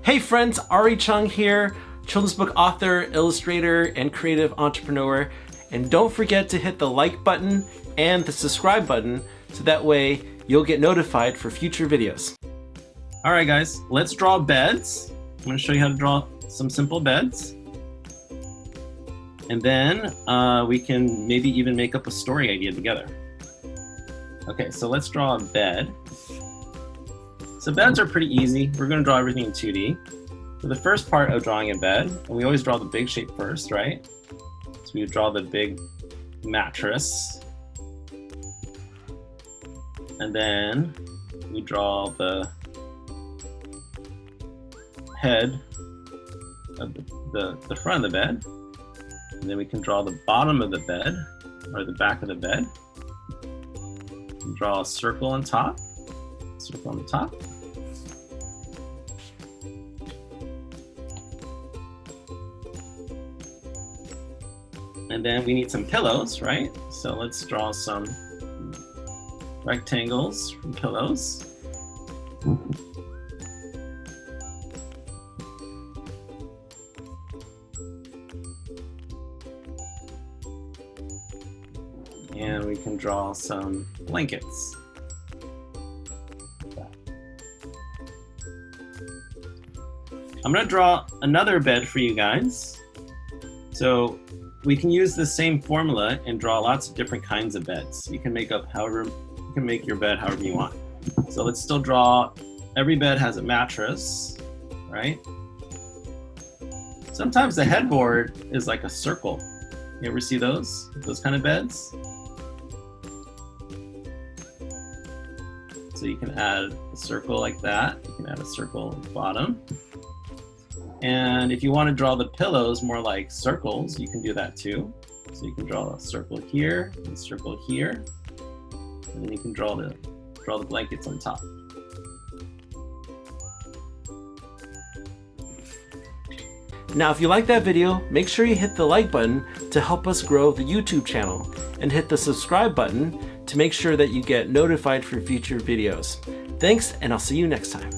Hey friends, Arree Chung here, children's book author, illustrator, and creative entrepreneur. And don't forget to hit the like button and the subscribe button so that way you'll get notified for future videos. All right guys, let's draw beds. I'm going to show you how to draw some simple beds. And then we can maybe even make up a story idea together. Okay, so let's draw a bed. So beds are pretty easy. We're going to draw everything in 2D. For the first part of drawing a bed, and we always draw the big shape first, right? So we draw the big mattress. And then we draw the head of the front of the bed. And then we can draw the bottom of the bed, or the back of the bed. And draw a circle on top. Circle on the top. And then we need some pillows, right? So let's draw some rectangles from pillows. And we can draw some blankets. I'm going to draw another bed for you guys. So we can use the same formula and draw lots of different kinds of beds. You can make your bed however you want. So let's still draw, every bed has a mattress, right? Sometimes the headboard is like a circle. You ever see those kind of beds? So you can add a circle like that. You can add a circle at the bottom. And if you want to draw the pillows more like circles, you can do that too. So you can draw a circle here and a circle here. And then you can draw the blankets on top. Now, if you like that video, make sure you hit the like button to help us grow the YouTube channel, and hit the subscribe button to make sure that you get notified for future videos. Thanks, and I'll see you next time.